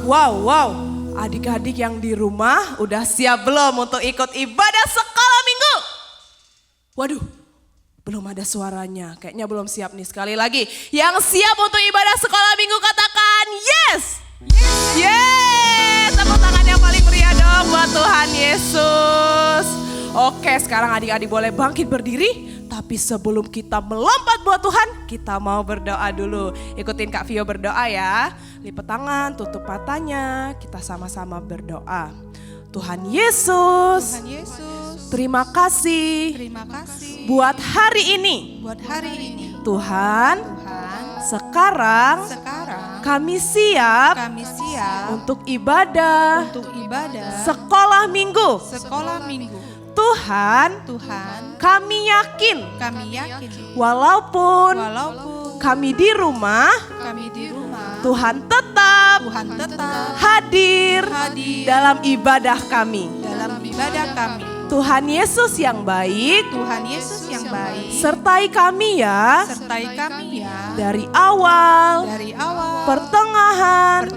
Wow. Adik-adik yang di rumah udah siap belum untuk ikut ibadah sekolah minggu? Waduh, belum ada suaranya. Kayaknya belum siap nih. Sekali lagi, yang siap untuk ibadah sekolah minggu katakan yes. Yes. Tepuk tangan yang paling meriah dong buat Tuhan Yesus. Oke, sekarang adik-adik boleh bangkit berdiri. Tapi sebelum kita melompat buat Tuhan, kita mau berdoa dulu. Ikutin Kak Vio berdoa ya. Lipat tangan, tutup matanya, kita sama-sama berdoa. Tuhan Yesus, terima kasih buat hari ini. Tuhan, sekarang kami siap untuk ibadah sekolah minggu. Tuhan, kami yakin walaupun kami di rumah, Tuhan tetap hadir dalam ibadah kami. Tuhan Yesus yang baik, sertai kami ya, dari awal, pertengahan,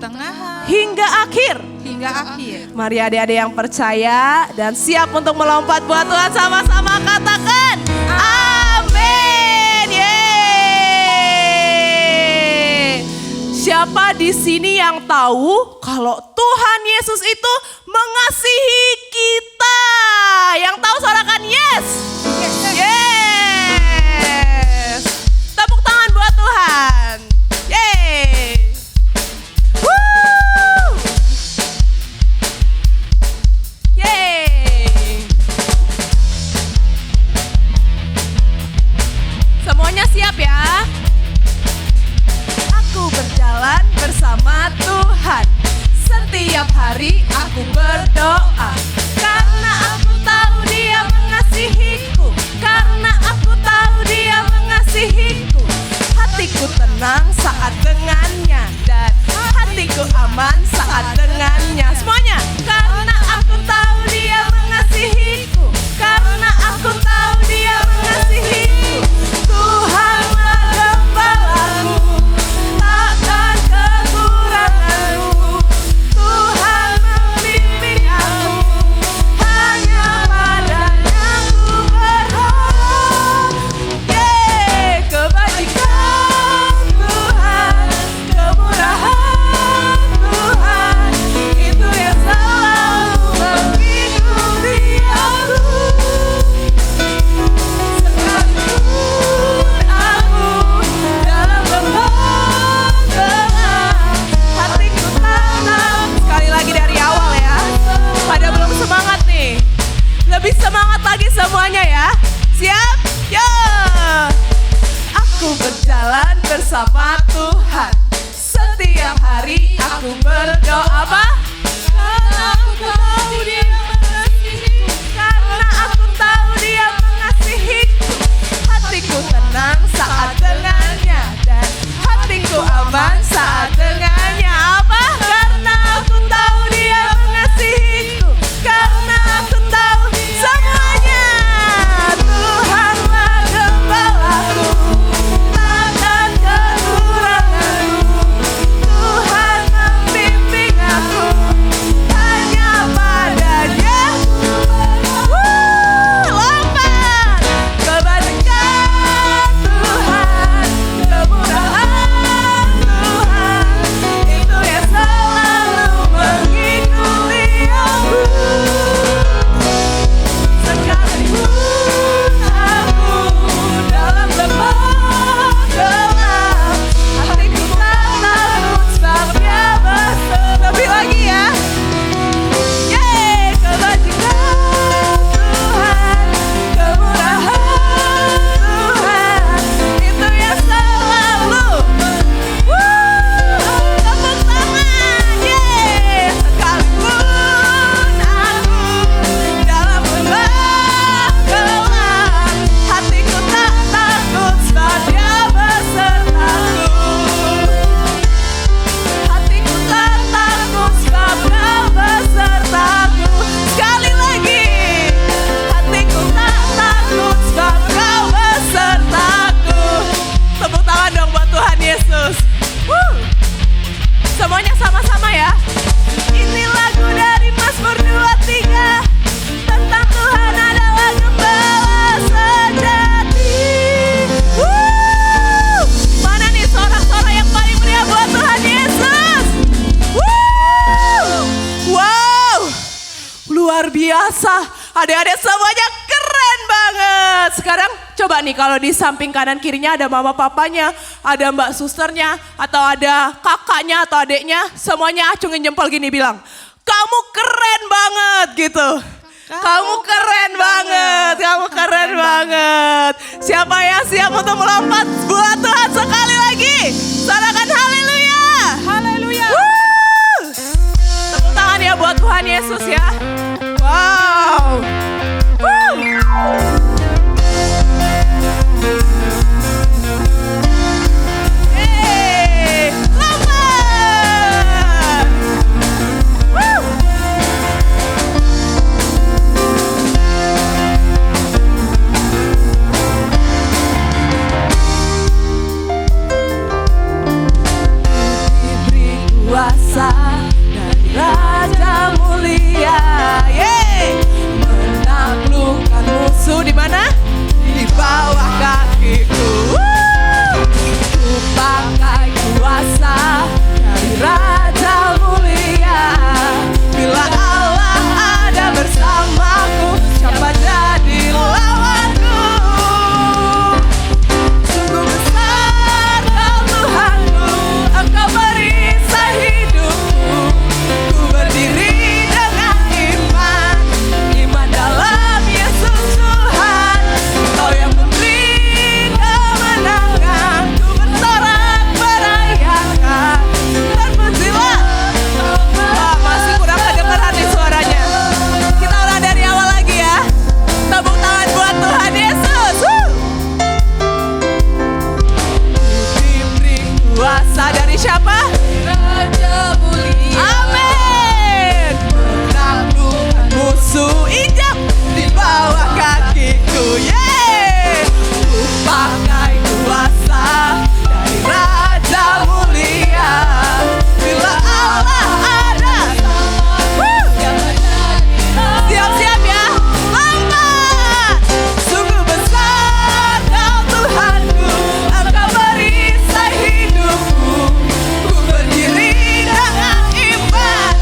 hingga akhir. Mari adik-adik yang percaya dan siap untuk melompat buat Tuhan, sama-sama katakan amin. Yeay. Siapa di sini yang tahu kalau Tuhan Yesus itu mengasihi kita? Yang tahu suarakan yes. Yes. Tepuk tangan buat Tuhan. Yeay. Woo. Yeay. Semuanya siap ya? Aku berjalan bersama Tuhan. Setiap hari aku berdoa. Karena aku tahu Dia mengasihiku. Karena aku tahu Dia mengasihiku. Hatiku tenang saat dengannya. Dan hatiku aman saat dengannya. Semuanya. Karena aku tahu Dia mengasihiku. Karena aku tahu Dia mengasihiku. Tuhanlah gembalaku. Takkan kekuranganku. Tuhan membimbing aku. Hanya padanya ku berharap. Yeay, kebajikan Tuhan, kemurahan Tuhan, itu yang selalu mengikuti aku. Sekalipun aku dalam kegelapan, hatiku tenang. Sekali lagi dari awal ya. Pada belum semangat nih? Lebih semangat lagi semuanya ya. Siap? Yo! Aku berjalan bersama Tuhan. Setiap hari aku berdoa apa? Karena aku tahu Dia mengasihiku. Karena aku tahu Dia mengasihiku. Hatiku tenang saat dengannya. Dan hatiku aman saat dengannya. Apa? Karena aku tahu Dia mengasihiku. Karena aku tahu semuanya. Tuhanlah gembalaku. Takkan kekuranganku. Tuhan membimbing aku. biasa. Adik-adik semuanya keren banget. Sekarang coba nih kalau di samping kanan kirinya ada mama papanya, ada mbak susternya, atau ada kakaknya atau adiknya. Semuanya acungin jempol gini bilang, kamu keren banget gitu. Kamu keren banget, kamu keren banget. Siapa yang siap untuk melompat buat Tuhan sekali lagi? Sorakan haleluya. Haleluya. Tepuk tangan ya buat Tuhan Yesus ya. Wow. Hey, lompat. Diberi kuasa dari Raja Mulia, menaklukkan musuh di mana? Di bawah kakiku. Ku pakai kuasa dari Raja Mulia. Bila Allah ada bersamaku, siapa jadi lawanku? Sungguh besar Kau Tuhanku, Engkau perisai hidupku. Ku berdiri dengan iman, iman dalam Yesus Tuhan. Kau yang memberi kemenangan, ku bersorak merayakan. Terpujilah. Wah, masih kurang kedengeran nih suaranya. Kita ulang dari awal lagi ya. Tepuk tangan buat Tuhan Yesus. Diberi kuasa dari siapa? Raja Mulia. Amin. Menaklukkan musuh, injak di bawah kakiku. Yeay. Ku pakai kuasa dari Raja Mulia. Bila Allah ada. Siap-siap ya. Lompat. Sungguh besar Kau Tuhanku, Engkau perisai hidupku. Ku berdiri dengan iman,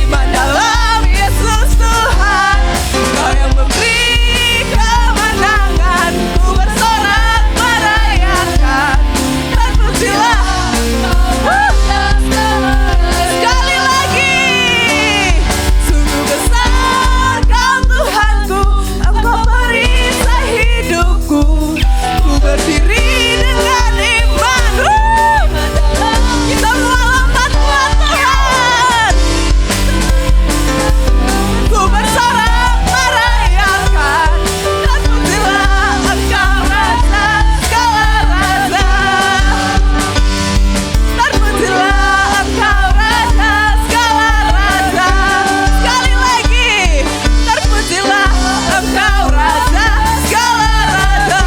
iman dalam Yesus Tuhan. Kau yang memberi kemenangan, ku bersorak merayakan. Terpujilah. Sekali lagi. Sungguh besar Kau Tuhanku, Engkau perisai hidupku. Ku berdiri dengan iman. Kita semua lompat buat Tuhan. Ku bersorak merayakan. Terpujilah Engkau Raja segala raja. Terpujilah Engkau Raja segala raja. Sekali lagi. Terpujilah Engkau Raja segala raja.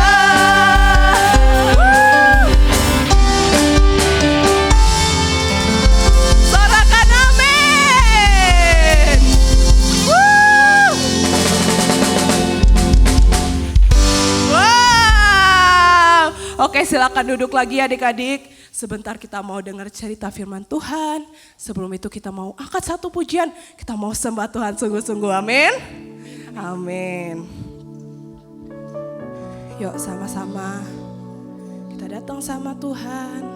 Sorakan amin. Wow. Oke, silakan duduk lagi adik-adik. Sebentar kita mau dengar cerita firman Tuhan. Sebelum itu kita mau angkat satu pujian. Kita mau sembah Tuhan sungguh-sungguh. Amin. Amin. Yuk sama-sama kita datang sama Tuhan.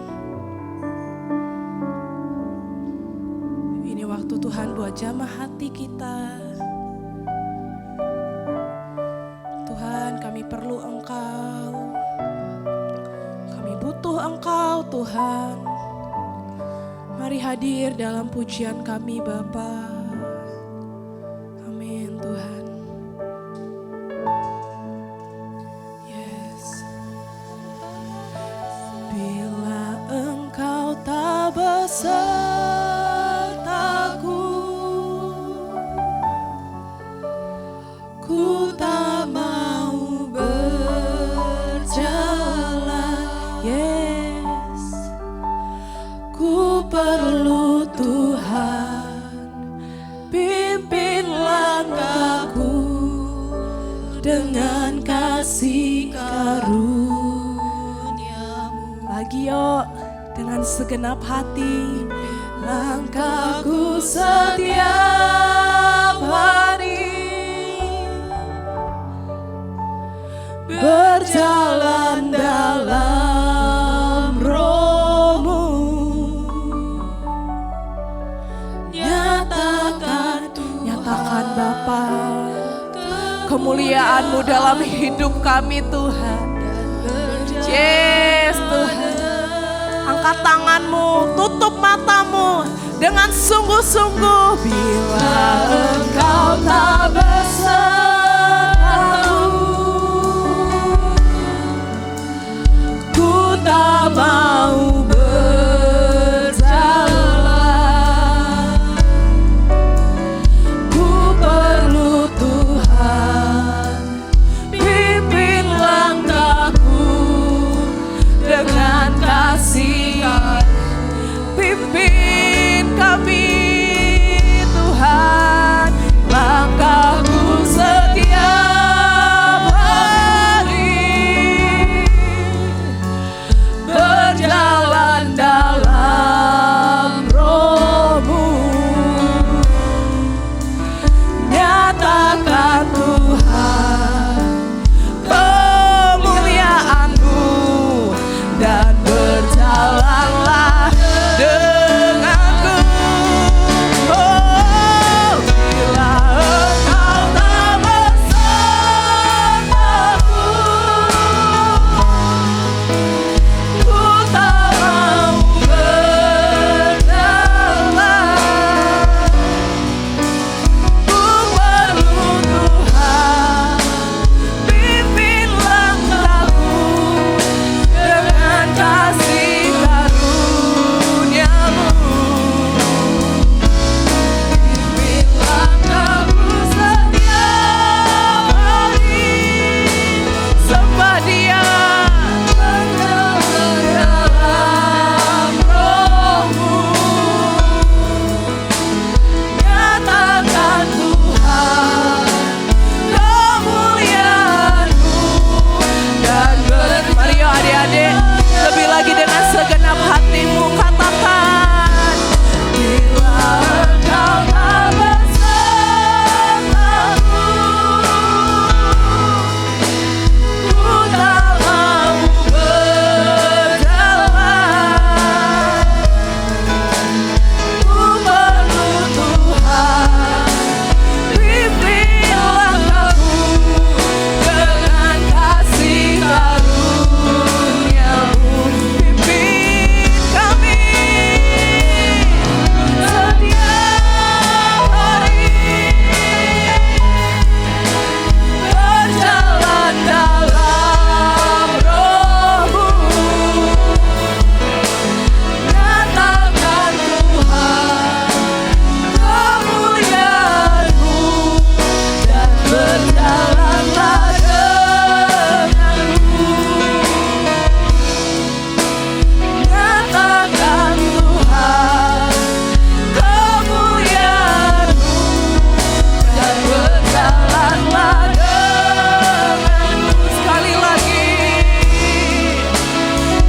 Ini waktu Tuhan buat jamah hati kita. Tuhan, kami perlu Engkau. Kami butuh Engkau Tuhan. Mari hadir dalam pujian kami Bapa. Amin Tuhan. Yes. Bila Engkau tak besertaku, ku tak mau berjalan. Yes. Ku perlu Tuhan, pimpin langkahku dengan kasih karunia-Mu. Lagi yuk, dengan segenap hati, langkahku setiap hari kemuliaan-Mu dalam hidup kami Tuhan. Yes Tuhan. Angkat tangan-Mu, tutup mata-Mu dengan sungguh-sungguh. Bila Engkau tak besertaku, ku tak mau berjalan. Ku perlu Tuhan, pimpin langkahku dengan kasih. Pimpin kami Tuhan, langkahku setiap hari berjalan dalam Roh-Mu. Nyatakan Tuhan kemuliaan-Mu dan berjalanlah denganku. Oh, bila Engkau tak besertaku, ku tak mau berjalan. Ku perlu Tuhan, pimpin langkahku dengan kasih karunia-Mu. Pimpin langkahku setiap hari, sembah Dia berjalan dalam Roh-Mu. Nyatakan Tuhan kemuliaan-Mu dan Mario adik-adik, lebih lagi dengan segenap hatimu katakan, bila Engkau tak besertaku, ku tak mau berjalan. Ku perlu Tuhan, pimpin langkahku dengan kasih karunia-Mu. Pimpin kami setiap hari berjalan dalam Roh-Mu. Nyatakan Tuhan kemuliaan-Mu dan berjalanlah denganku. Nyatakan Tuhan kemuliaan-Mu dan berjalanlah denganku. Sekali lagi,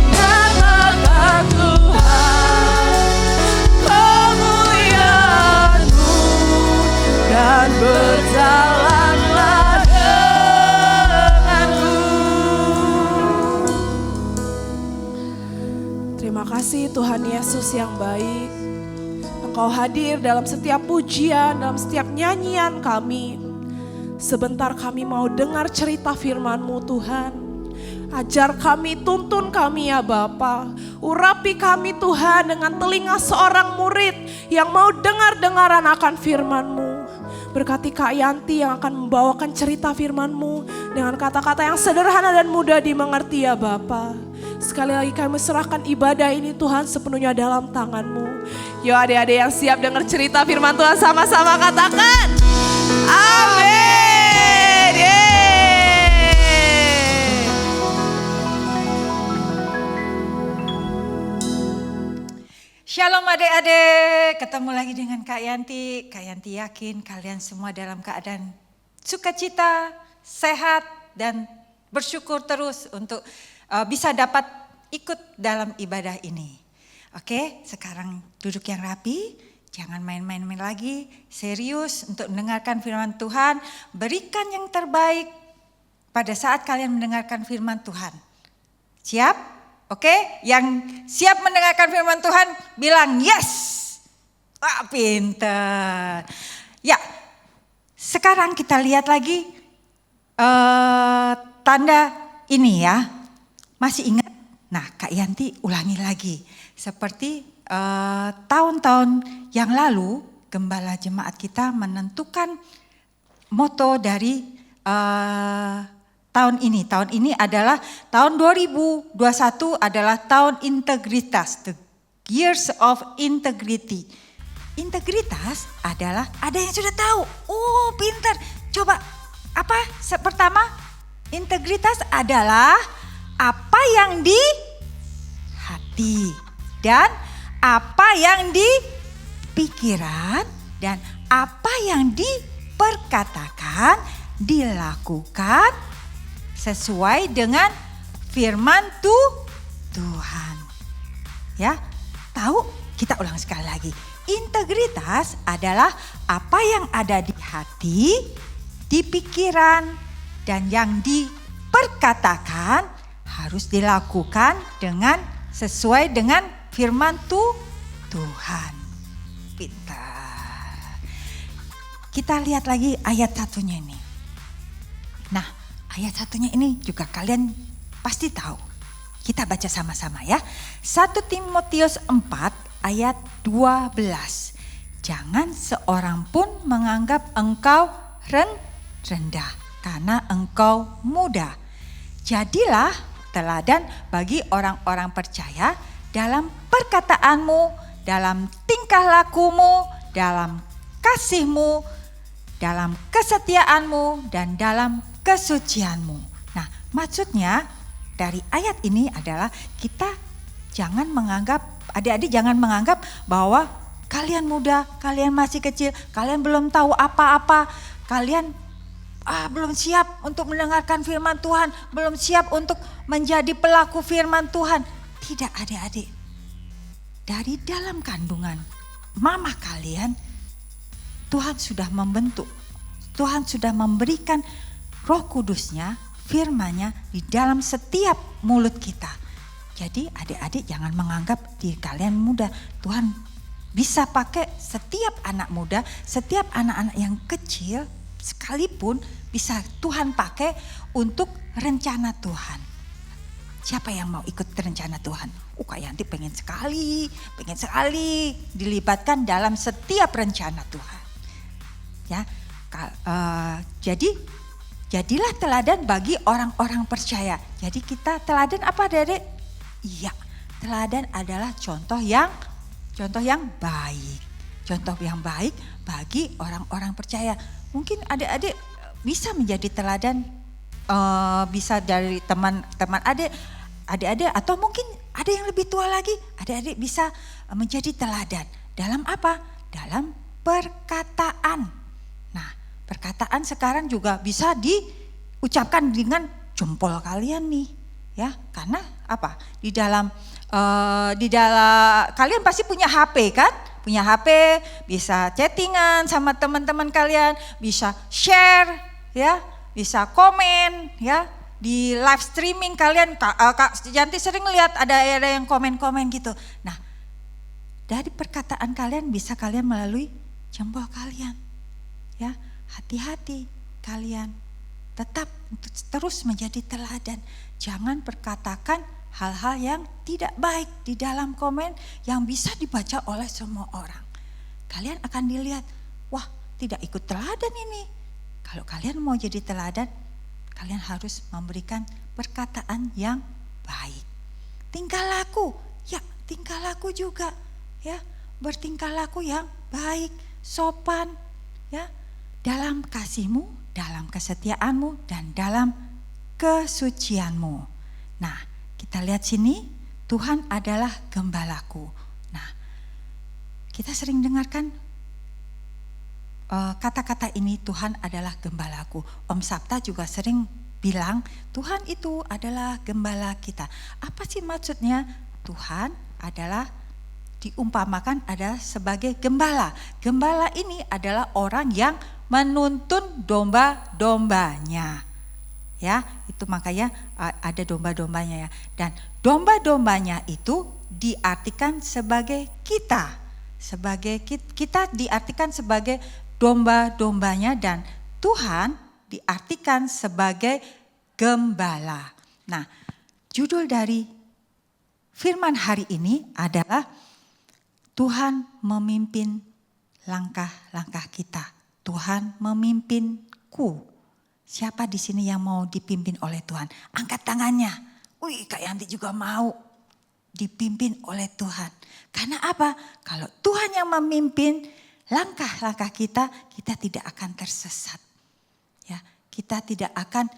nyatakan Tuhan kemuliaan-Mu dan berjalanlah denganku. Terima kasih Tuhan Yesus yang baik. Engkau hadir dalam setiap pujian, dalam setiap nyanyian kami. Sebentar kami mau dengar cerita firman-Mu Tuhan. Ajar kami, tuntun kami ya Bapa. Urapi kami Tuhan dengan telinga seorang murid yang mau dengar-dengaran akan firman-Mu. Berkati Kak Yanti yang akan membawakan cerita firman-Mu dengan kata-kata yang sederhana dan mudah dimengerti ya Bapa. Sekali lagi kami serahkan ibadah ini Tuhan sepenuhnya dalam tangan-Mu. Yuk adik-adik yang siap dengar cerita firman Tuhan sama-sama katakan amin. Yeay. Shalom adik-adik, ketemu lagi dengan Kak Yanti. Kak Yanti yakin kalian semua dalam keadaan sukacita, sehat, dan bersyukur terus untuk bisa dapat ikut dalam ibadah ini. Oke, sekarang duduk yang rapi, jangan main-main lagi, serius untuk mendengarkan firman Tuhan. Berikan yang terbaik pada saat kalian mendengarkan firman Tuhan. Siap? Oke, yang siap mendengarkan firman Tuhan bilang yes. Wah, pinter. Ya, sekarang kita lihat lagi tanda ini ya. Masih ingat? Nah, Kak Yanti ulangi lagi. Seperti tahun-tahun yang lalu, gembala jemaat kita menentukan moto dari tahun ini. Tahun ini adalah tahun 2021 adalah tahun integritas, the years of integrity. Integritas adalah ada yang sudah tahu. Oh, pintar. Coba apa? Pertama, integritas adalah apa yang di hati dan apa yang di pikiran dan apa yang diperkatakan, dilakukan sesuai dengan firman Tuhan. Ya, tahu? Kita ulang sekali lagi. Integritas adalah apa yang ada di hati, di pikiran, dan yang diperkatakan harus dilakukan dengan sesuai dengan firman Tuhan. Pintar. Kita lihat lagi ayat satunya ini. Nah, ayat satunya ini juga kalian pasti tahu. Kita baca sama-sama ya. 1 Timotius 4 ayat 12. Jangan seorang pun menganggap engkau rendah karena engkau muda. Jadilah teladan bagi orang-orang percaya dalam perkataanmu, dalam tingkah lakumu, dalam kasihmu, dalam kesetiaanmu, dan dalam kesucianmu. Nah, maksudnya dari ayat ini adalah kita jangan menganggap, adik-adik jangan menganggap bahwa kalian muda, kalian masih kecil, kalian belum tahu apa-apa, kalian belum siap untuk mendengarkan firman Tuhan, belum siap untuk menjadi pelaku firman Tuhan. Tidak, adik-adik. Dari dalam kandungan mama kalian, Tuhan sudah membentuk, Tuhan sudah memberikan Roh Kudusnya, firman-Nya di dalam setiap mulut kita. Jadi adik-adik jangan menganggap diri kalian muda. Tuhan bisa pakai setiap anak muda, setiap anak-anak yang kecil sekalipun bisa Tuhan pakai untuk rencana Tuhan. Siapa yang mau ikut rencana Tuhan? Kak Yanti pengen sekali dilibatkan dalam setiap rencana Tuhan. Ya, jadilah teladan bagi orang-orang percaya. Jadi kita teladan apa, Dedek? Iya, teladan adalah contoh yang baik. Contoh yang baik bagi orang-orang percaya. Mungkin adik-adik bisa menjadi teladan, bisa dari teman-teman adik-adik, atau mungkin ada yang lebih tua lagi, adik-adik bisa menjadi teladan. Dalam apa? Dalam perkataan. Nah, perkataan sekarang juga bisa diucapkan dengan jempol kalian nih, ya. Karena apa? Di dalam kalian pasti punya HP kan? Punya HP, bisa chattingan sama teman-teman kalian, bisa share, ya, bisa komen, ya. Di live streaming kalian, Kak Yanti sering lihat ada yang komen-komen gitu. Nah, dari perkataan kalian bisa kalian melalui jempol kalian, ya. Hati-hati kalian, tetap terus menjadi teladan. Jangan perkatakan hal-hal yang tidak baik di dalam komen yang bisa dibaca oleh semua orang. Kalian akan dilihat, wah, tidak ikut teladan ini. Kalau kalian mau jadi teladan, kalian harus memberikan perkataan yang baik. Tingkah laku, ya tingkah laku juga, ya, bertingkah laku yang baik, sopan, ya, dalam kasihmu, dalam kesetiaanmu, dan dalam kesucianmu. Nah, kita lihat sini, Tuhan adalah gembalaku. Nah, kita sering dengarkan kata-kata ini, Tuhan adalah gembalaku. Om Sabta juga sering bilang, Tuhan itu adalah gembala kita. Apa sih maksudnya? Tuhan adalah diumpamakan ada sebagai gembala. Gembala ini adalah orang yang menuntun domba-dombanya. Ya, itu makanya ada domba-dombanya ya. Dan domba-dombanya itu diartikan sebagai kita. Sebagai kita diartikan sebagai domba-dombanya, dan Tuhan diartikan sebagai gembala. Nah, judul dari firman hari ini adalah Tuhan memimpin langkah-langkah kita. Tuhan memimpinku. Siapa di sini yang mau dipimpin oleh Tuhan? Angkat tangannya. Wih, Kak Yanti juga mau dipimpin oleh Tuhan. Karena apa? Kalau Tuhan yang memimpin langkah-langkah kita, kita tidak akan tersesat. Ya, kita tidak akan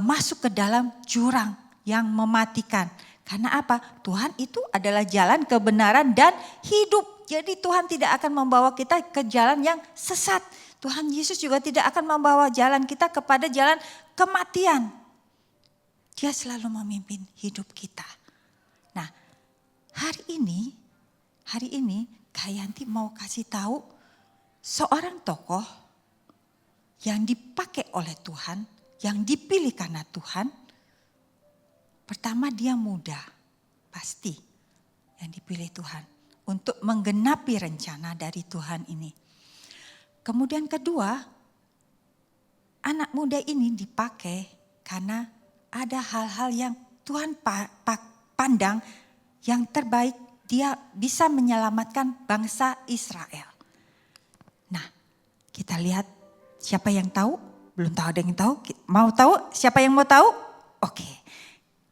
masuk ke dalam jurang yang mematikan. Karena apa? Tuhan itu adalah jalan kebenaran dan hidup. Jadi Tuhan tidak akan membawa kita ke jalan yang sesat. Tuhan Yesus juga tidak akan membawa jalan kita kepada jalan kematian. Dia selalu memimpin hidup kita. Nah, hari ini Kak Yanti mau kasih tahu seorang tokoh yang dipakai oleh Tuhan, yang dipilih karena Tuhan. Pertama, dia muda, pasti yang dipilih Tuhan untuk menggenapi rencana dari Tuhan ini. Kemudian kedua, anak muda ini dipakai karena ada hal-hal yang Tuhan pandang yang terbaik, dia bisa menyelamatkan bangsa Israel. Nah, kita lihat siapa yang tahu? Belum tahu, ada yang tahu? Mau tahu? Siapa yang mau tahu? Oke,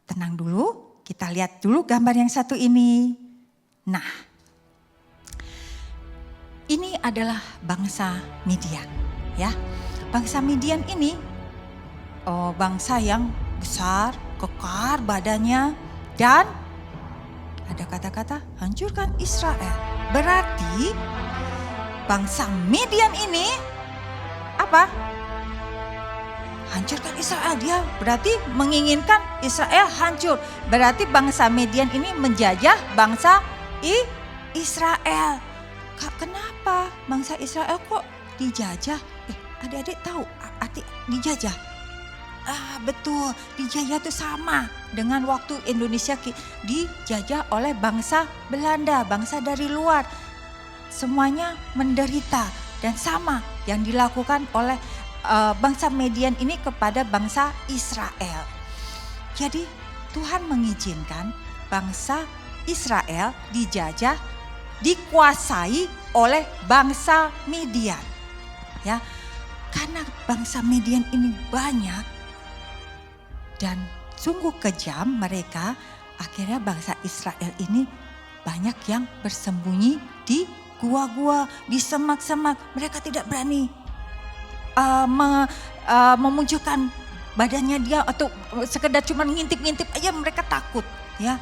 tenang dulu, kita lihat dulu gambar yang satu ini. Nah, ini adalah bangsa Midian, ya. Bangsa Midian ini bangsa yang besar, kekar badannya, dan ada kata-kata hancurkan Israel. Berarti bangsa Midian ini apa? Hancurkan Israel. Dia berarti menginginkan Israel hancur. Berarti bangsa Midian ini menjajah bangsa Israel. Kak, kenapa bangsa Israel kok dijajah? Adik-adik tahu arti dijajah? Betul, dijajah itu sama dengan waktu Indonesia dijajah oleh bangsa Belanda, bangsa dari luar. Semuanya menderita dan sama yang dilakukan oleh bangsa Midian ini kepada bangsa Israel. Jadi Tuhan mengizinkan bangsa Israel dijajah, dikuasai oleh bangsa Midian. Ya, karena bangsa Midian ini banyak dan sungguh kejam mereka, akhirnya bangsa Israel ini banyak yang bersembunyi di gua-gua, di semak-semak. Mereka tidak berani memunculkan badannya dia atau sekedar cuma ngintip-ngintip aja, mereka takut, ya.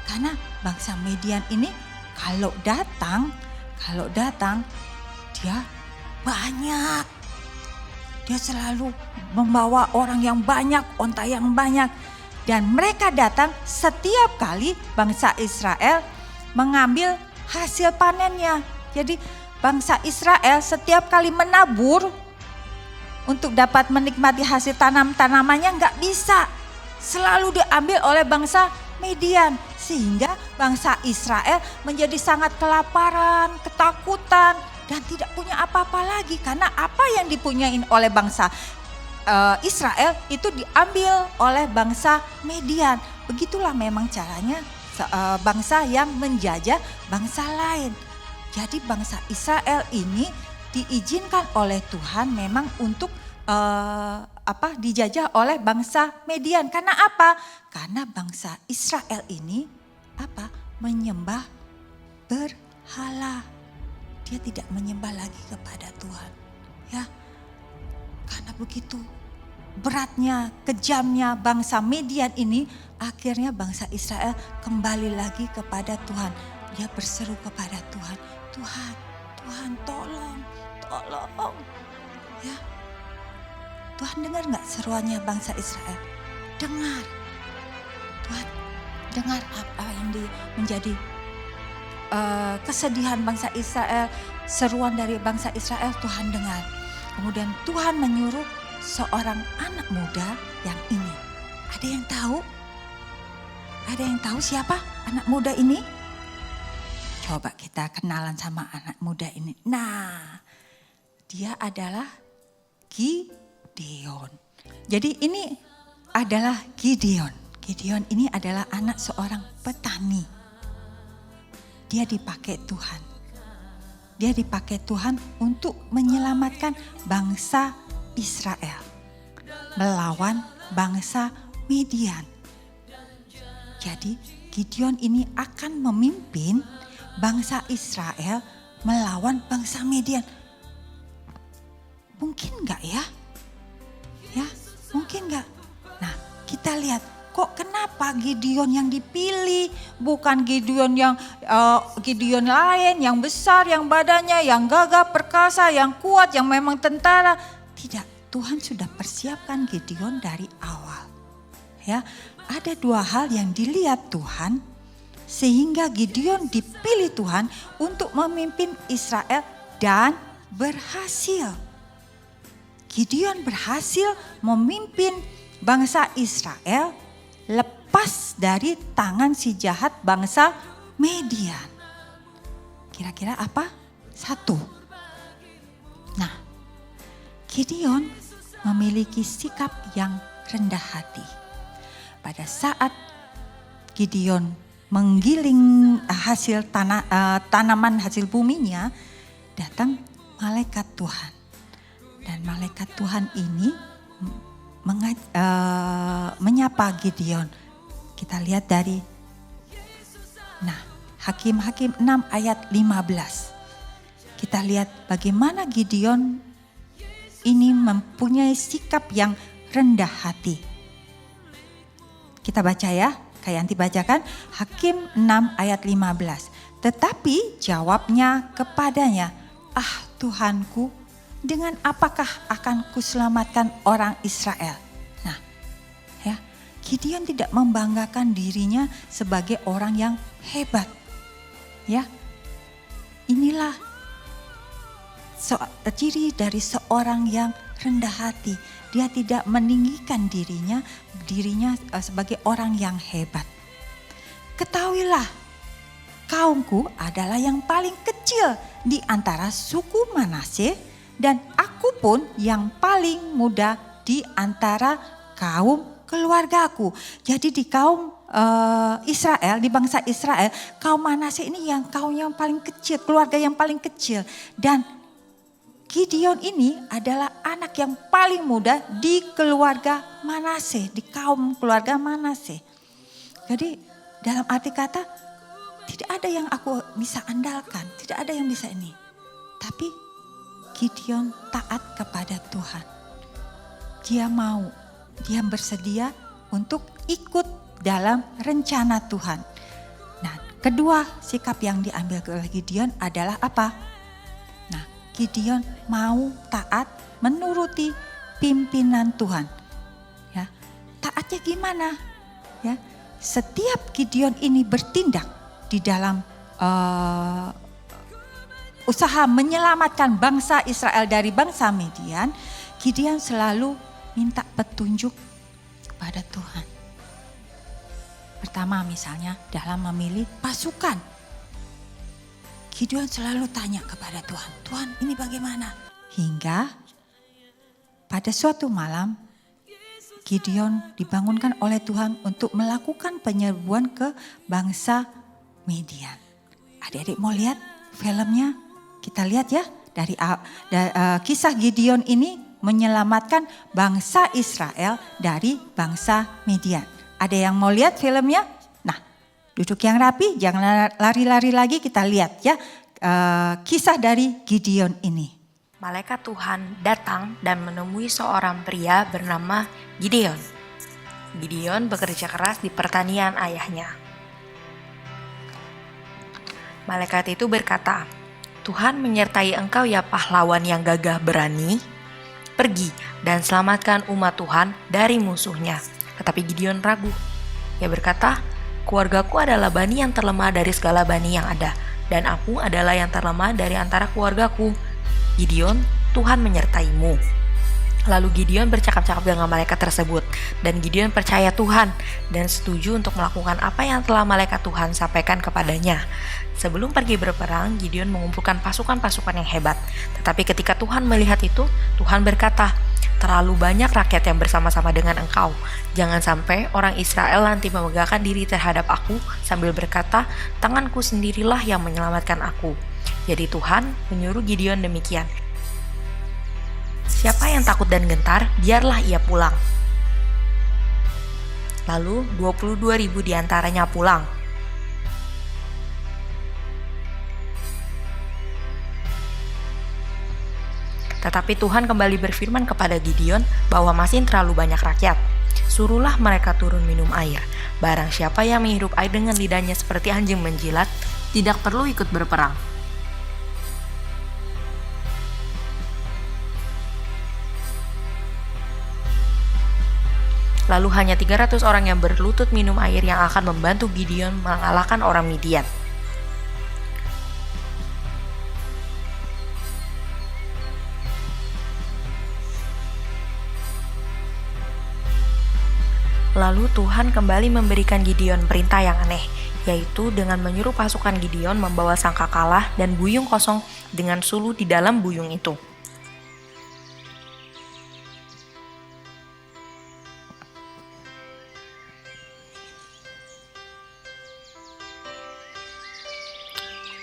Karena bangsa Midian ini kalau datang dia banyak. Dia selalu membawa orang yang banyak, onta yang banyak. Dan mereka datang setiap kali bangsa Israel mengambil hasil panennya. Jadi bangsa Israel setiap kali menabur untuk dapat menikmati hasil tanamannya nggak bisa. Selalu diambil oleh bangsa Midian. Sehingga bangsa Israel menjadi sangat kelaparan, ketakutan, dan tidak punya apa-apa lagi. Karena apa yang dipunyain oleh bangsa Israel itu diambil oleh bangsa Midian. Begitulah memang caranya bangsa yang menjajah bangsa lain. Jadi bangsa Israel ini diizinkan oleh Tuhan memang untuk dijajah oleh bangsa Midian. Karena apa? Karena bangsa Israel ini menyembah berhala. Dia tidak menyembah lagi kepada Tuhan. Ya. Karena begitu beratnya, kejamnya bangsa Midian ini, akhirnya bangsa Israel kembali lagi kepada Tuhan. Dia berseru kepada Tuhan, Tuhan tolong. Ya. Tuhan dengar gak seruannya bangsa Israel? Dengar. Tuhan dengar apa yang menjadi kesedihan bangsa Israel, seruan dari bangsa Israel, Tuhan dengar. Kemudian Tuhan menyuruh seorang anak muda yang ini. Ada yang tahu? Ada yang tahu siapa anak muda ini? Coba kita kenalan sama anak muda ini. Nah, dia adalah Gideon. Jadi ini adalah Gideon. Gideon ini adalah anak seorang petani. Dia dipakai Tuhan. Dia dipakai Tuhan untuk menyelamatkan bangsa Israel melawan bangsa Midian. Jadi Gideon ini akan memimpin bangsa Israel melawan bangsa Midian. Mungkin enggak ya? Ya, mungkin enggak? Nah, kita lihat kok kenapa Gideon yang dipilih, bukan Gideon yang Gideon lain yang besar, yang badannya, yang gagah perkasa, yang kuat, yang memang tentara. Tidak, Tuhan sudah persiapkan Gideon dari awal. Ya, ada dua hal yang dilihat Tuhan sehingga Gideon dipilih Tuhan untuk memimpin Israel dan berhasil. Gideon berhasil memimpin bangsa Israel lepas dari tangan si jahat bangsa Midian. Kira-kira apa? 1. Nah, Gideon memiliki sikap yang rendah hati. Pada saat Gideon menggiling hasil tanaman hasil buminya, datang malaikat Tuhan. Dan malaikat Tuhan ini menyapa Gideon. Kita lihat dari Hakim-Hakim 6 ayat 15. Kita lihat bagaimana Gideon ini mempunyai sikap yang rendah hati. Kita baca ya, Kak Yanti bacakan Hakim 6 ayat 15. Tetapi jawabnya kepadanya, "Ah Tuhanku, dengan apakah akan kuselamatkan orang Israel?" Nah, ya, Gideon tidak membanggakan dirinya sebagai orang yang hebat. Ya, inilah ciri dari seorang yang rendah hati. Dia tidak meninggikan dirinya sebagai orang yang hebat. Ketahuilah, kaumku adalah yang paling kecil di antara suku Manasye, dan aku pun yang paling muda di antara kaum keluargaku. Jadi di kaum Israel, di bangsa Israel, kaum Manasye ini yang kaum yang paling kecil, keluarga yang paling kecil. Dan Gideon ini adalah anak yang paling muda di keluarga Manasye, di kaum keluarga Manasye. Jadi dalam arti kata, tidak ada yang aku bisa andalkan, tidak ada yang bisa ini. Tapi Gideon taat kepada Tuhan. Dia bersedia untuk ikut dalam rencana Tuhan. Nah, kedua sikap yang diambil oleh Gideon adalah apa? Nah, Gideon mau taat menuruti pimpinan Tuhan. Ya, taatnya gimana? Ya, setiap Gideon ini bertindak di dalam usaha menyelamatkan bangsa Israel dari bangsa Midian, Gideon selalu minta petunjuk kepada Tuhan. Pertama misalnya dalam memilih pasukan. Gideon selalu tanya kepada Tuhan, "Tuhan, ini bagaimana?" Hingga pada suatu malam Gideon dibangunkan oleh Tuhan untuk melakukan penyerbuan ke bangsa Midian. Adik-adik mau lihat filmnya? Kita lihat ya, dari kisah Gideon ini menyelamatkan bangsa Israel dari bangsa Midian. Ada yang mau lihat filmnya? Nah, duduk yang rapi, jangan lari-lari lagi, kita lihat ya kisah dari Gideon ini. Malaikat Tuhan datang dan menemui seorang pria bernama Gideon. Gideon bekerja keras di pertanian ayahnya. Malaikat itu berkata, "Tuhan menyertai engkau ya pahlawan yang gagah berani. Pergi dan selamatkan umat Tuhan dari musuhnya." Tetapi Gideon ragu. Ia berkata, "Keluargaku adalah bani yang terlemah dari segala bani yang ada, dan aku adalah yang terlemah dari antara keluargaku." Gideon, Tuhan menyertaimu. Lalu Gideon bercakap-cakap dengan malaikat tersebut, dan Gideon percaya Tuhan dan setuju untuk melakukan apa yang telah malaikat Tuhan sampaikan kepadanya. Sebelum pergi berperang, Gideon mengumpulkan pasukan-pasukan yang hebat. Tetapi ketika Tuhan melihat itu, Tuhan berkata, terlalu banyak rakyat yang bersama-sama dengan engkau. Jangan sampai orang Israel nanti memegahkan diri terhadap aku sambil berkata, tanganku sendirilah yang menyelamatkan aku. Jadi Tuhan menyuruh Gideon demikian. Siapa yang takut dan gentar, biarlah ia pulang. Lalu 22.000 diantaranya pulang. Tetapi Tuhan kembali berfirman kepada Gideon bahwa masih terlalu banyak rakyat. Suruhlah mereka turun minum air. Barang siapa yang menghirup air dengan lidahnya seperti anjing menjilat, tidak perlu ikut berperang. Lalu hanya 300 orang yang berlutut minum air yang akan membantu Gideon mengalahkan orang Midian. Lalu Tuhan kembali memberikan Gideon perintah yang aneh, yaitu dengan menyuruh pasukan Gideon membawa sangkakala dan buyung kosong dengan sulu di dalam buyung itu.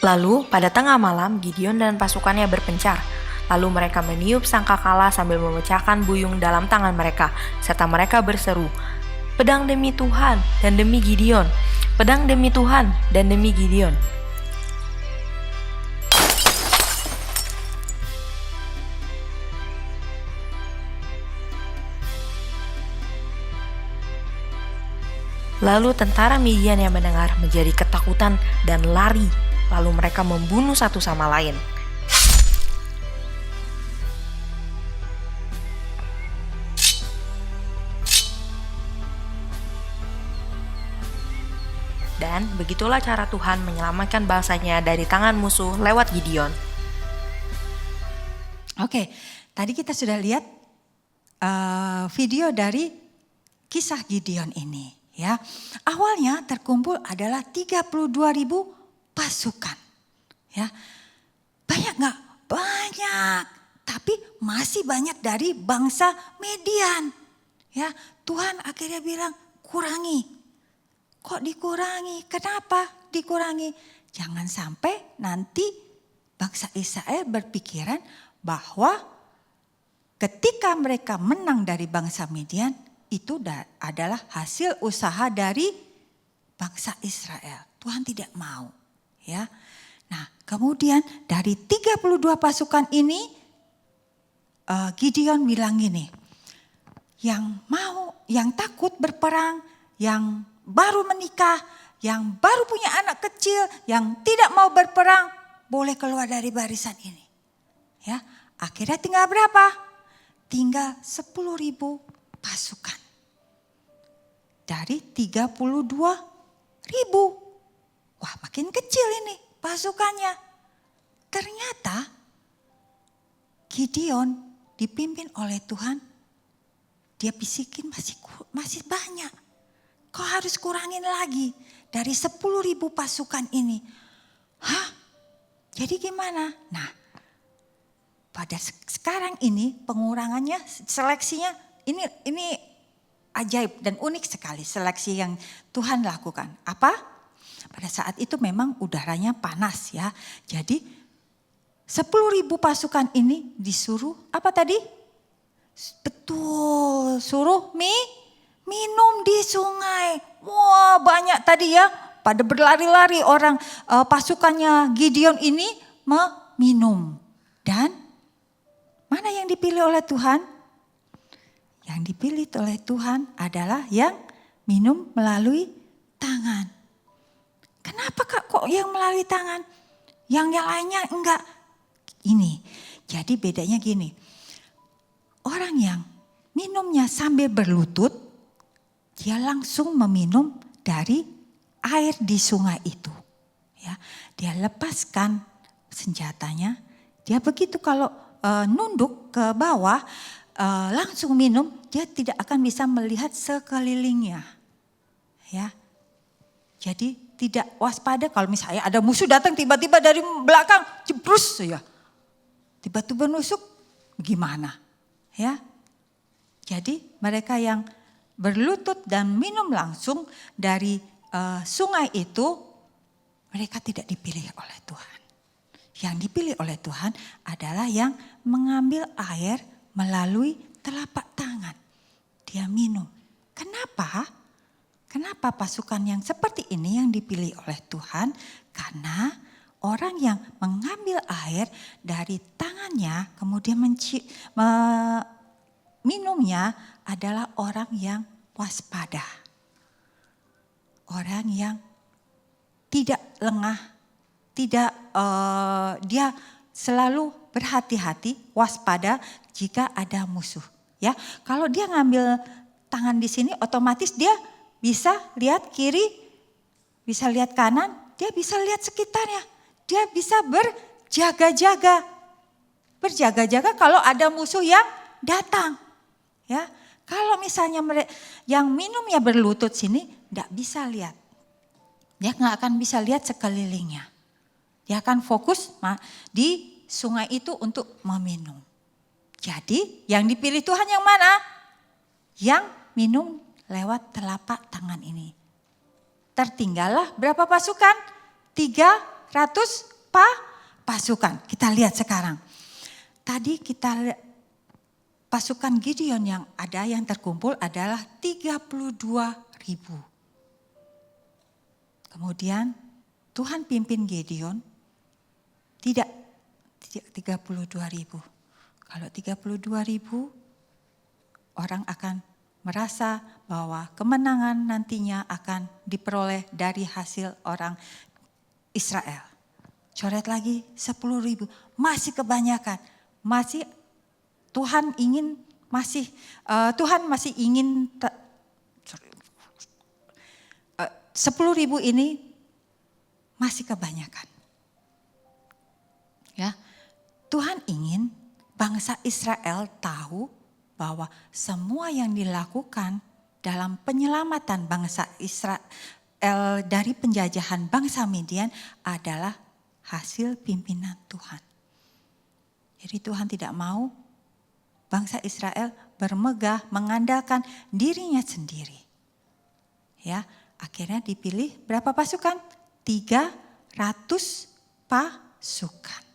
Lalu pada tengah malam Gideon dan pasukannya berpencar. Lalu mereka meniup sangkakala sambil memecahkan buyung dalam tangan mereka, serta mereka berseru, pedang demi Tuhan dan demi Gideon, pedang demi Tuhan dan demi Gideon. Lalu tentara Midian yang mendengar menjadi ketakutan dan lari, lalu mereka membunuh satu sama lain. Dan begitulah cara Tuhan menyelamatkan bangsanya dari tangan musuh lewat Gideon. Oke, tadi kita sudah lihat video dari kisah Gideon ini. Ya, awalnya terkumpul adalah 32.000 pasukan. Ya, banyak nggak? Banyak, tapi masih banyak dari bangsa Midian. Ya, Tuhan akhirnya bilang kurangi. Kok dikurangi? Kenapa dikurangi? Jangan sampai nanti bangsa Israel berpikiran bahwa ketika mereka menang dari bangsa Midian, itu adalah hasil usaha dari bangsa Israel. Tuhan tidak mau. Ya. Nah, kemudian dari 32 pasukan ini, Gideon bilang gini, yang takut berperang, yang baru menikah, yang baru punya anak kecil, yang tidak mau berperang, boleh keluar dari barisan ini. Ya, akhirnya tinggal berapa? Tinggal 10.000 pasukan. Dari 32.000. Wah, makin kecil ini pasukannya. Ternyata Gideon dipimpin oleh Tuhan. Dia bisikin masih banyak. Kau harus kurangin lagi dari 10.000 pasukan ini. Hah? Jadi gimana? Nah, pada sekarang ini pengurangannya, seleksinya ini ajaib dan unik sekali seleksi yang Tuhan lakukan. Apa? Pada saat itu memang udaranya panas ya. Jadi 10.000 pasukan ini disuruh apa tadi? Betul, suruh minum di sungai. Wah, banyak tadi ya. Pada berlari-lari orang pasukannya Gideon ini meminum. Dan mana yang dipilih oleh Tuhan? Yang dipilih oleh Tuhan adalah yang minum melalui tangan. Kenapa kok yang melalui tangan? Yang lainnya enggak. Ini, jadi bedanya gini. Orang yang minumnya sambil berlutut, dia langsung meminum dari air di sungai itu. Ya, dia lepaskan senjatanya. Dia begitu kalau nunduk ke bawah, langsung minum, dia tidak akan bisa melihat sekelilingnya. Ya, jadi tidak waspada kalau misalnya ada musuh datang tiba-tiba dari belakang, jebrus ya. Tiba-tiba nusuk, gimana? Ya, Jadi mereka yang berlutut dan minum langsung dari sungai itu, mereka tidak dipilih oleh Tuhan. Yang dipilih oleh Tuhan adalah yang mengambil air melalui telapak tangan. Dia minum. Kenapa? Kenapa pasukan yang seperti ini yang dipilih oleh Tuhan? Karena orang yang mengambil air dari tangannya kemudian minumnya adalah orang yang waspada. Orang yang tidak lengah, dia selalu berhati-hati, waspada jika ada musuh. Ya, kalau dia ngambil tangan di sini, otomatis dia bisa lihat kiri, bisa lihat kanan, dia bisa lihat sekitarnya. Dia bisa berjaga-jaga. Berjaga-jaga kalau ada musuh yang datang. Ya, kalau misalnya yang minumnya berlutut sini, tidak bisa lihat. Dia nggak akan bisa lihat sekelilingnya. Dia akan fokus di sungai itu untuk meminum. Jadi yang dipilih Tuhan yang mana? Yang minum lewat telapak tangan ini. Tertinggallah berapa pasukan? 300 pasukan. Kita lihat sekarang. Tadi kita lihat pasukan Gideon yang ada yang terkumpul adalah 32.000. Kemudian Tuhan pimpin Gideon tidak 32.000. Kalau 32.000 orang akan merasa bahwa kemenangan nantinya akan diperoleh dari hasil orang Israel. Coret lagi 10.000, masih kebanyakan. Tuhan masih ingin 10.000 ini masih kebanyakan. Ya, Tuhan ingin bangsa Israel tahu bahwa semua yang dilakukan dalam penyelamatan bangsa Israel dari penjajahan bangsa Midian adalah hasil pimpinan Tuhan. Jadi Tuhan tidak mau bangsa Israel bermegah mengandalkan dirinya sendiri. Ya, akhirnya dipilih berapa pasukan? 300 pasukan.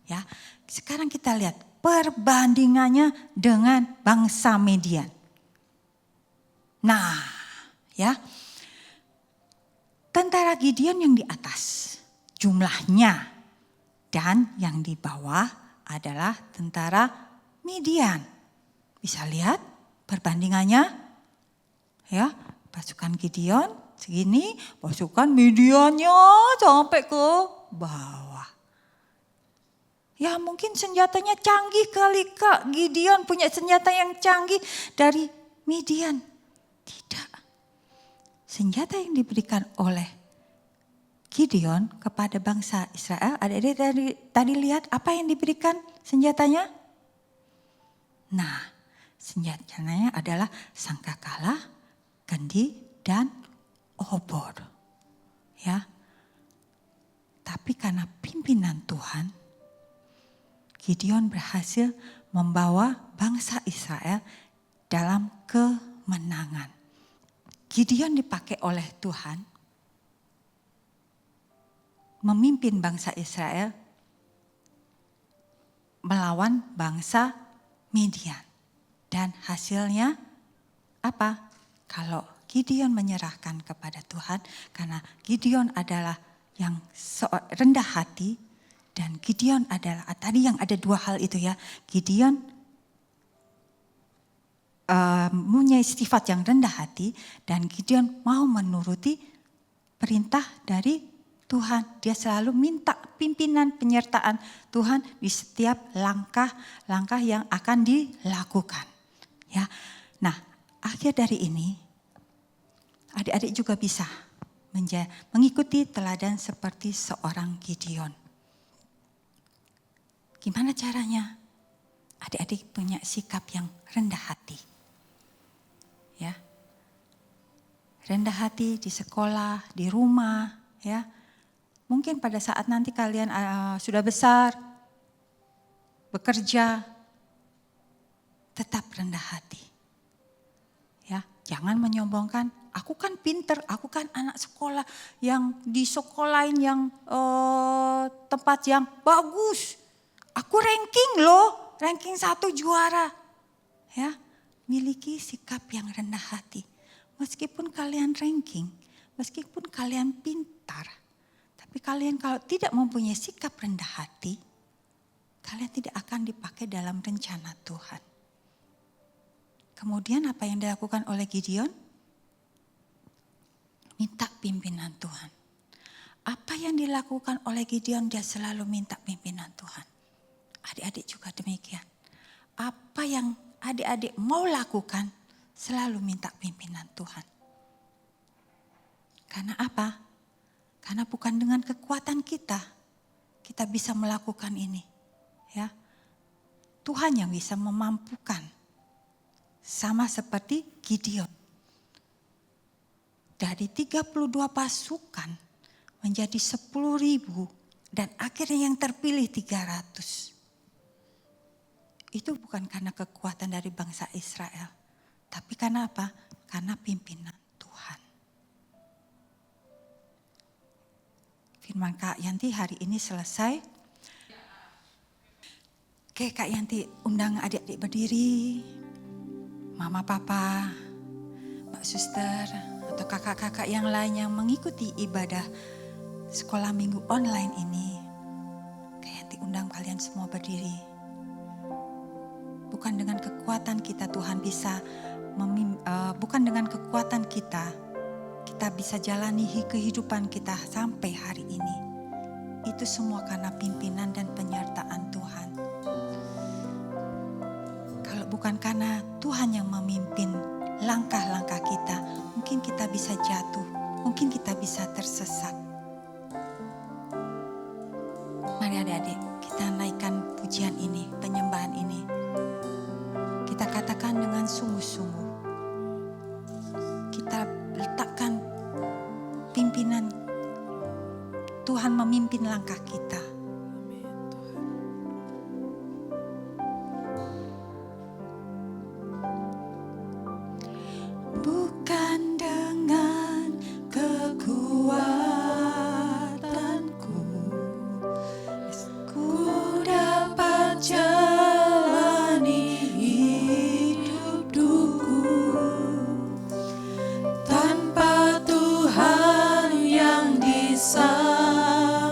Ya, sekarang kita lihat perbandingannya dengan bangsa Midian. Nah, ya. Tentara Gideon yang di atas jumlahnya dan yang di bawah adalah tentara Midian. Bisa lihat perbandingannya? Ya, pasukan Gideon segini, pasukan Midiannya sampai ke bawah. Ya mungkin senjatanya canggih kali Kak. Gideon punya senjata yang canggih dari Midian. Tidak. Senjata yang diberikan oleh Gideon kepada bangsa Israel. Adik-adik tadi lihat apa yang diberikan senjatanya? Nah, senjatanya adalah sangkakala, kendi, dan obor. Ya. Tapi karena pimpinan Tuhan, Gideon berhasil membawa bangsa Israel dalam kemenangan. Gideon dipakai oleh Tuhan memimpin bangsa Israel melawan bangsa Midian. Dan hasilnya apa? Kalau Gideon menyerahkan kepada Tuhan, karena Gideon adalah yang rendah hati, dan Gideon adalah, tadi yang ada dua hal itu ya, Gideon mempunyai sifat yang rendah hati, dan Gideon mau menuruti perintah dari Tuhan. Dia selalu minta pimpinan penyertaan Tuhan di setiap langkah-langkah yang akan dilakukan. Ya, nah akhir dari ini adik-adik juga bisa mengikuti teladan seperti seorang Gideon. Gimana caranya? Adik-adik punya sikap yang rendah hati. Ya. Rendah hati di sekolah, di rumah, ya. Mungkin pada saat nanti kalian sudah besar, bekerja, tetap rendah hati. Jangan menyombongkan, aku kan pinter, aku kan anak sekolah yang di sekolahin yang tempat yang bagus. Aku ranking loh, ranking 1 juara. Ya, miliki sikap yang rendah hati. Meskipun kalian ranking, meskipun kalian pintar, tapi kalian kalau tidak mempunyai sikap rendah hati, kalian tidak akan dipakai dalam rencana Tuhan. Kemudian apa yang dilakukan oleh Gideon? Minta pimpinan Tuhan. Apa yang dilakukan oleh Gideon? Dia selalu minta pimpinan Tuhan. Adik-adik juga demikian. Apa yang adik-adik mau lakukan, selalu minta pimpinan Tuhan. Karena apa? Karena bukan dengan kekuatan kita bisa melakukan ini. Ya, Tuhan yang bisa memampukan. Sama seperti Gideon. Dari 32 pasukan menjadi 10.000 dan akhirnya yang terpilih 300. Itu bukan karena kekuatan dari bangsa Israel. Tapi karena apa? Karena pimpinan Tuhan. Firman Kak Yanti hari ini selesai. Oke Kak Yanti, undang adik-adik berdiri. Mama, papa, mbak suster, atau kakak-kakak yang lain yang mengikuti ibadah sekolah minggu online ini. Kak Yanti undang kalian semua berdiri. Bukan dengan kekuatan kita Tuhan bisa, bukan dengan kekuatan kita bisa jalani kehidupan kita sampai hari ini. Itu semua karena pimpinan dan penyertaan Tuhan. Bukan karena Tuhan yang memimpin langkah-langkah kita, mungkin kita bisa jatuh, mungkin kita bisa tersesat. Mari adik-adik, kita naikkan pujian ini, penyembahan ini. Kita katakan dengan sungguh-sungguh. Kita letakkan pimpinan Tuhan memimpin langkah kita. Tanpa Tuhan yang di sampingku,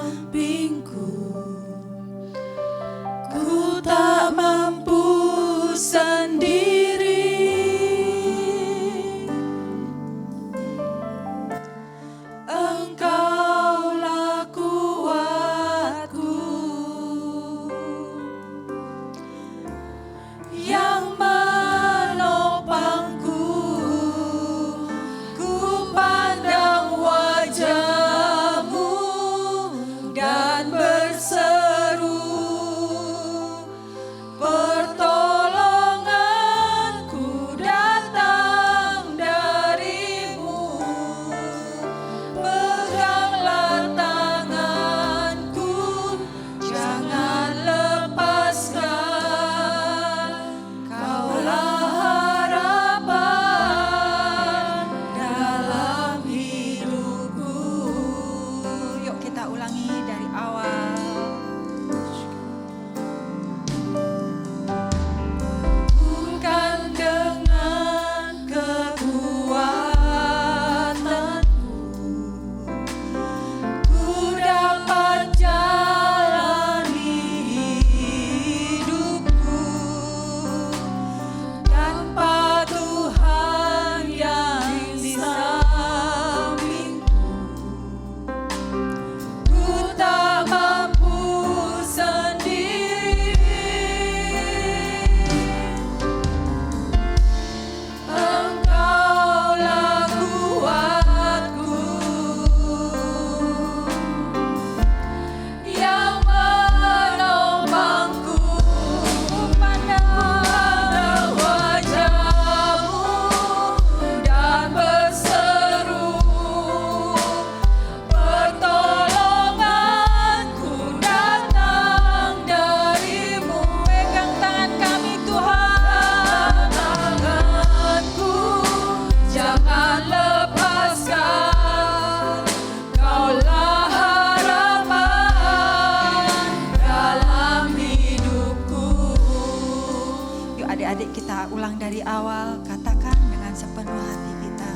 kita ulang dari awal, katakan dengan sepenuh hati kita.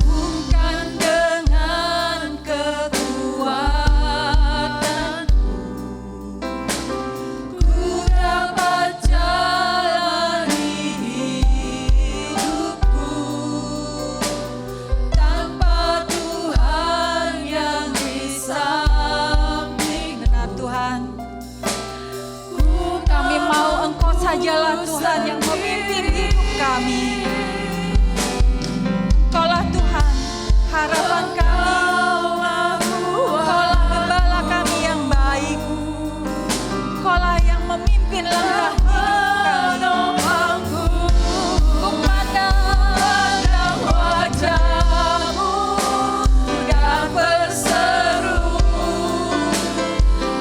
Bukan dengan kekuatanku ku dapat jalani hidupku, tanpa Tuhan yang di samping. Benar Tuhan, kami mau Engkau sajalah Tuhan yang memimpin hidup kami. Engkaulah Tuhan, harapan kami. Engkaulah gembala kami yang baik. Engkaulah yang memimpin langkah hidup kami. Ku pandang wajah-Mu dan berseru,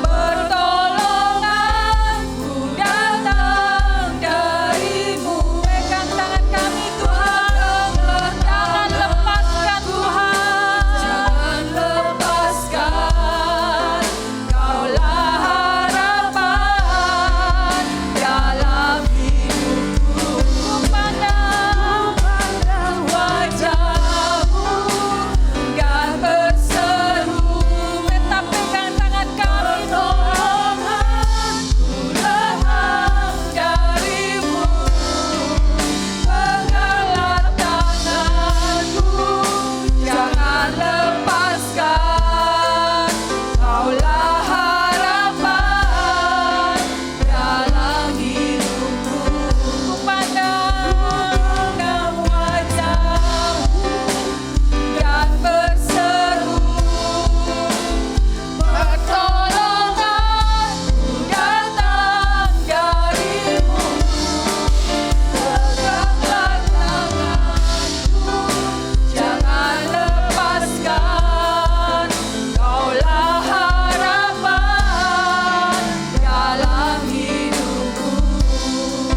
pertolonganku datang dari-Mu. Pegang tangan kami Tuhan, jangan lepaskan Tuhan, jangan lepaskan. Kaulah harapan dalam hidupku. Ku pandang wajah-Mu dan berseru, tetap pegang tangan kami Tuhan, datang dari-Mu. Peganglah tanganku, jangan lepaskan. Kaulah harapan dalam hidupku. Ku pandang wajah-Mu dan berseru, pertolonganku datang dari-Mu. Peganglah tanganku, jangan lepaskan. Kaulah harapan dalam hidupku.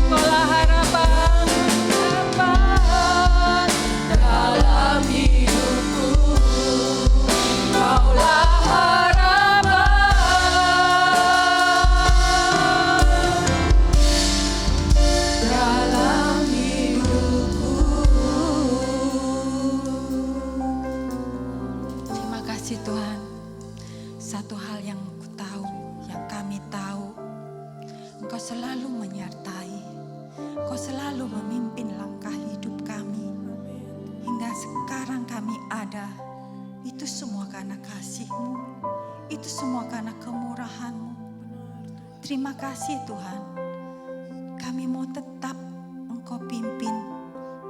Kaulah harapan dalam hidupku. Kaulah harapan dalam hidupku. Terima kasih Tuhan. Satu hal yang ku tahu, yang kami tahu, Engkau selalu menyertai. Engkau selalu memimpin langkah hidup kami. Hingga sekarang kami ada. Itu semua karena kasih-Mu. Itu semua karena kemurahan-Mu. Terima kasih Tuhan. Kami mau tetap Engkau pimpin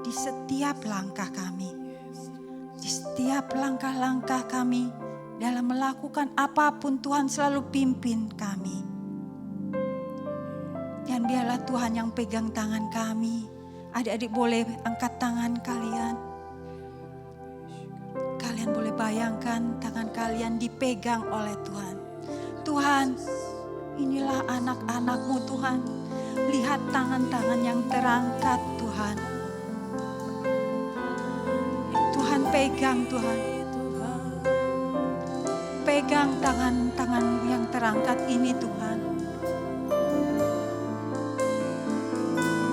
di setiap langkah kami. Di setiap langkah-langkah kami dalam melakukan apapun, Tuhan selalu pimpin kami. Dan biarlah Tuhan yang pegang tangan kami. Adik-adik boleh angkat tangan kalian. Kalian boleh bayangkan tangan kalian dipegang oleh Tuhan. Tuhan, inilah anak-anak-Mu Tuhan. Lihat tangan-tangan yang terangkat Tuhan. Tuhan pegang Tuhan. Pegang tangan-tangan yang terangkat ini Tuhan.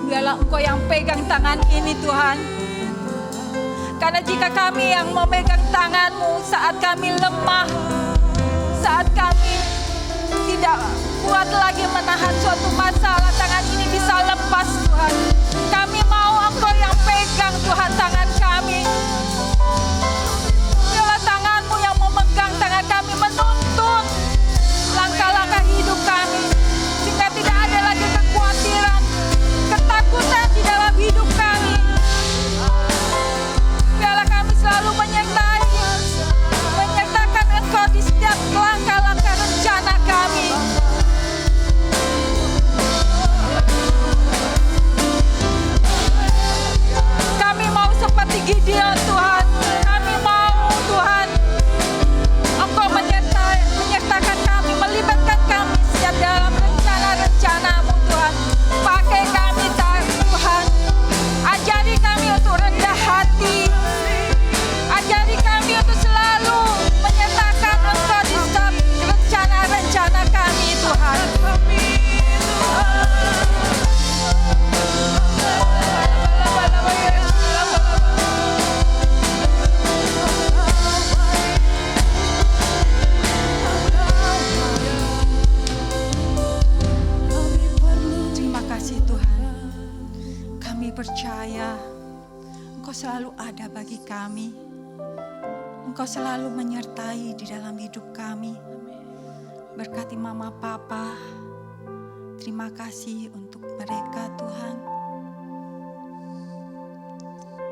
Biarlah Engkau yang pegang tangan ini Tuhan. Karena jika kami yang memegang tangan-Mu saat kami lemah, saat kami tidak kuat lagi menahan suatu masalah, tangan ini bisa lepas Tuhan. Kami mau Engkau yang pegang Tuhan tangan kami. Biarlah tangan-Mu yang memegang tangan kami, menuntun langkah-langkah hidup kami. Sehingga tidak ada lagi kekhawatiran, ketakutan di dalam hidup kami. Biarlah kami selalu menyertakan Engkau di setiap langkah-langkah rencana kami. Kami mau seperti Gideon Tuhan. Kami mau Tuhan Engkau menyertakan kami, melibatkan kami setiap dalam rencana-rencana-Mu Tuhan. Pakai kami Tuhan. Ajari kami untuk rendah hati. Ajari kami untuk selalu menyertakan Engkau di setiap rencana-rencana kami Tuhan. Engkau selalu ada bagi kami. Engkau selalu menyertai di dalam hidup kami. Berkati mama papa. Terima kasih untuk mereka Tuhan.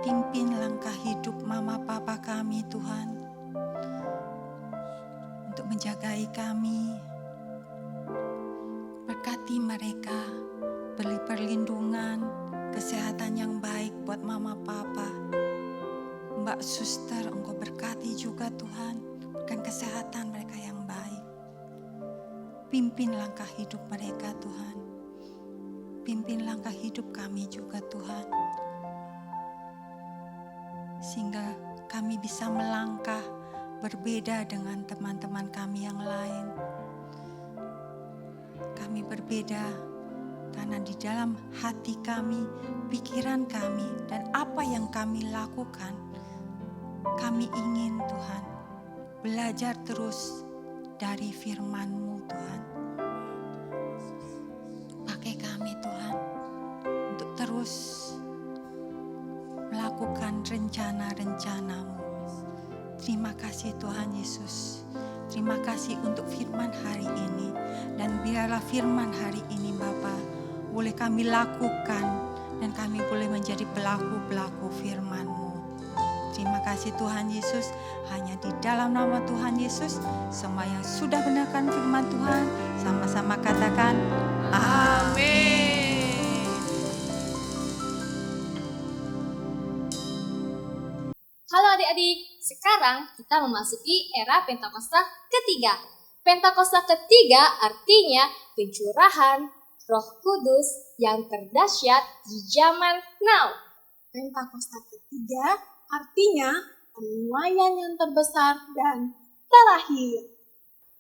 Pimpin langkah hidup mama papa kami Tuhan. Untuk menjagai kami. Berkati mereka. Beri perlindungan, kesehatan yang baik buat mama papa. Mbak suster, Engkau berkati juga Tuhan. Berikan kesehatan mereka yang baik. Pimpin langkah hidup mereka Tuhan. Pimpin langkah hidup kami juga Tuhan. Sehingga kami bisa melangkah berbeda dengan teman-teman kami yang lain. Kami berbeda karena di dalam hati kami, pikiran kami, dan apa yang kami lakukan, kami ingin Tuhan belajar terus dari firman-Mu Tuhan. Pakai kami Tuhan untuk terus melakukan rencana-rencana-Mu. Terima kasih Tuhan Yesus. Terima kasih untuk firman hari ini. Dan biarlah firman hari ini Bapa boleh kami lakukan dan kami boleh menjadi pelaku-pelaku firman-Mu. Terima kasih Tuhan Yesus. Hanya di dalam nama Tuhan Yesus, semua yang sudah benarkan firman Tuhan, sama-sama katakan amin. Halo adik-adik, sekarang kita memasuki era Pentakosta ketiga. Pentakosta ketiga artinya pencurahan Roh Kudus yang terdahsyat di zaman now. Pentakosta ketiga artinya penuaian yang terbesar dan terakhir.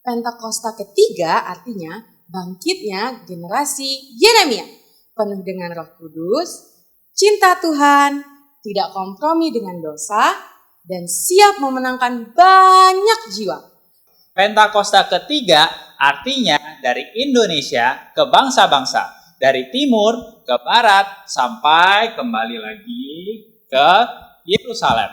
Pentakosta ketiga artinya bangkitnya generasi Yeremia, penuh dengan Roh Kudus, cinta Tuhan, tidak kompromi dengan dosa, dan siap memenangkan banyak jiwa. Pentakosta ketiga artinya dari Indonesia ke bangsa-bangsa, dari timur ke barat sampai kembali lagi ke Yerusalem.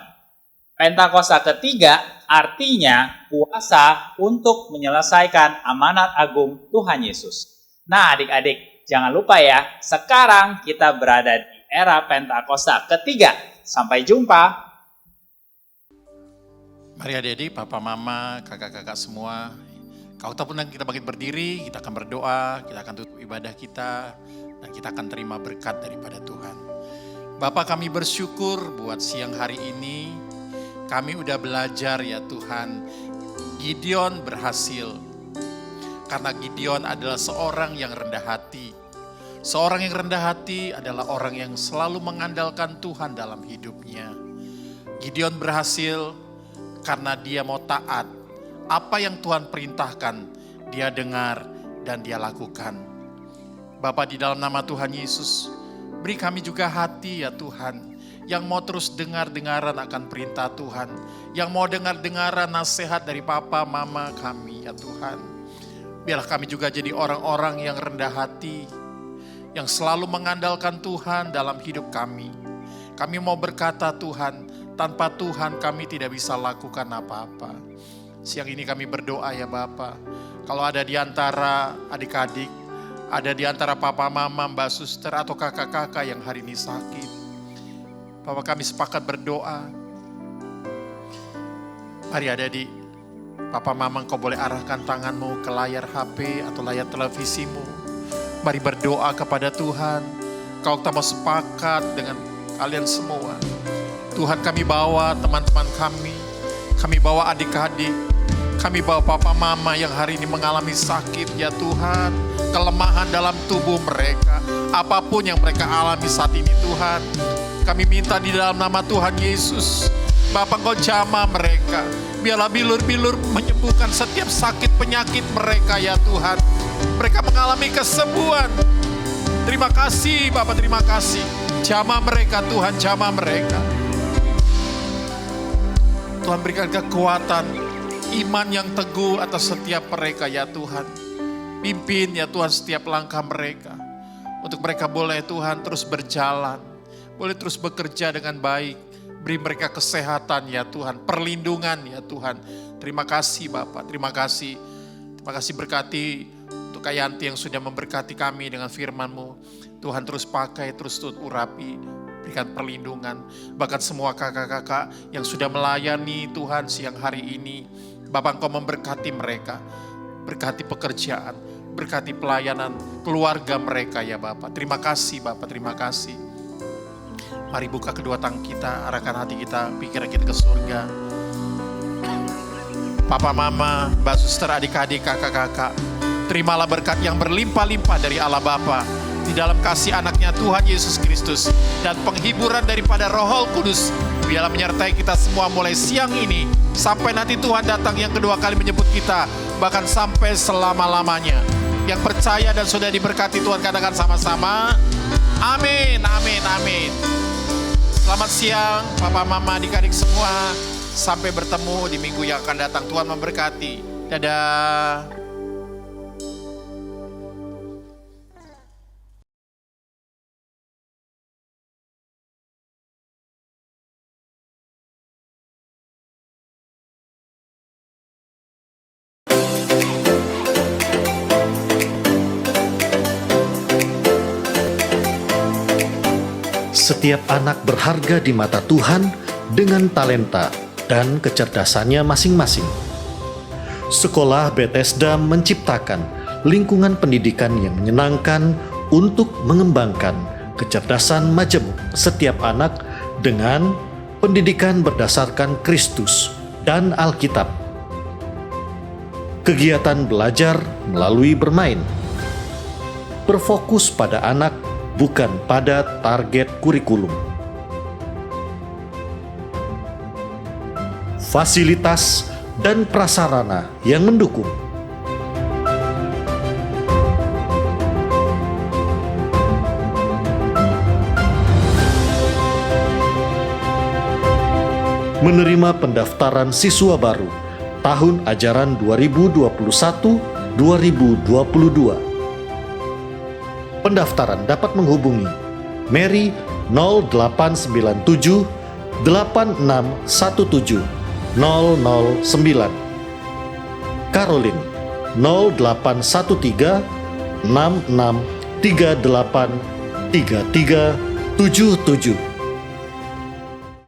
Pentakosta ketiga artinya kuasa untuk menyelesaikan amanat agung Tuhan Yesus. Nah adik-adik, jangan lupa ya, sekarang kita berada di era Pentakosta ketiga. Sampai jumpa. Mari adik-adik, papa, mama, kakak-kakak semua. Kalau kita bangkit berdiri, kita akan berdoa, kita akan tutup ibadah kita, dan kita akan terima berkat daripada Tuhan. Bapa, kami bersyukur buat siang hari ini. Kami udah belajar ya Tuhan, Gideon berhasil. Karena Gideon adalah seorang yang rendah hati. Seorang yang rendah hati adalah orang yang selalu mengandalkan Tuhan dalam hidupnya. Gideon berhasil karena dia mau taat. Apa yang Tuhan perintahkan, dia dengar dan dia lakukan. Bapa, di dalam nama Tuhan Yesus, beri kami juga hati ya Tuhan, yang mau terus dengar-dengaran akan perintah Tuhan, yang mau dengar-dengaran nasihat dari papa, mama kami ya Tuhan. Biarlah kami juga jadi orang-orang yang rendah hati, yang selalu mengandalkan Tuhan dalam hidup kami. Kami mau berkata Tuhan, tanpa Tuhan kami tidak bisa lakukan apa-apa. Siang ini kami berdoa ya Bapa, kalau ada di antara adik-adik, ada di antara papa, mama, mbak suster atau kakak-kakak yang hari ini sakit, Bapak kami sepakat berdoa. Mari adik-adik, papa, mama, engkau boleh arahkan tanganmu ke layar HP atau layar televisimu. Mari berdoa kepada Tuhan. Kalau kita mau sepakat dengan kalian semua, Tuhan, kami bawa teman-teman kami bawa adik-adik, kami bawa papa mama yang hari ini mengalami sakit ya Tuhan, kelemahan dalam tubuh mereka, apapun yang mereka alami saat ini Tuhan, kami minta di dalam nama Tuhan Yesus, Bapa Engkau jamah mereka, biarlah bilur-bilur menyembuhkan setiap sakit penyakit mereka ya Tuhan, mereka mengalami kesembuhan. Terima kasih Bapak, terima kasih, jamah mereka Tuhan, jamah mereka. Tuhan berikan kekuatan, iman yang teguh atas setiap mereka ya Tuhan. Pimpin ya Tuhan setiap langkah mereka. Untuk mereka boleh Tuhan terus berjalan, boleh terus bekerja dengan baik. Beri mereka kesehatan ya Tuhan, perlindungan ya Tuhan. Terima kasih Bapak, terima kasih. Terima kasih berkati untuk Kak Yanti yang sudah memberkati kami dengan firman-Mu. Tuhan terus pakai, terus urapi, berikan perlindungan. Bahkan semua kakak-kakak yang sudah melayani Tuhan siang hari ini, Bapak Engkau memberkati mereka. Berkati pekerjaan, berkati pelayanan keluarga mereka ya Bapak. Terima kasih Bapak, terima kasih. Mari buka kedua tangan kita, arahkan hati kita, pikiran kita ke surga. Papa, Mama, Mbak Suster, adik-adik, kakak-kakak, terimalah berkat yang berlimpah-limpah dari Allah Bapa di dalam kasih anaknya Tuhan Yesus Kristus dan penghiburan daripada Roh Kudus. Biarlah menyertai kita semua mulai siang ini sampai nanti Tuhan datang yang kedua kali menjemput kita, bahkan sampai selama-lamanya. Yang percaya dan sudah diberkati Tuhan katakan sama-sama, amin, amin, amin. Selamat siang Papa, Mama, adik-adik semua. Sampai bertemu di minggu yang akan datang. Tuhan memberkati. Dadah. Setiap anak berharga di mata Tuhan dengan talenta dan kecerdasannya masing-masing. Sekolah Bethesda menciptakan lingkungan pendidikan yang menyenangkan untuk mengembangkan kecerdasan majemuk setiap anak dengan pendidikan berdasarkan Kristus dan Alkitab. Kegiatan belajar melalui bermain berfokus pada anak, bukan pada target kurikulum. Fasilitas dan prasarana yang mendukung. Menerima pendaftaran siswa baru tahun ajaran 2021-2022. Pendaftaran dapat menghubungi Mary 0897 8617 009, Caroline 0813 6638 3377.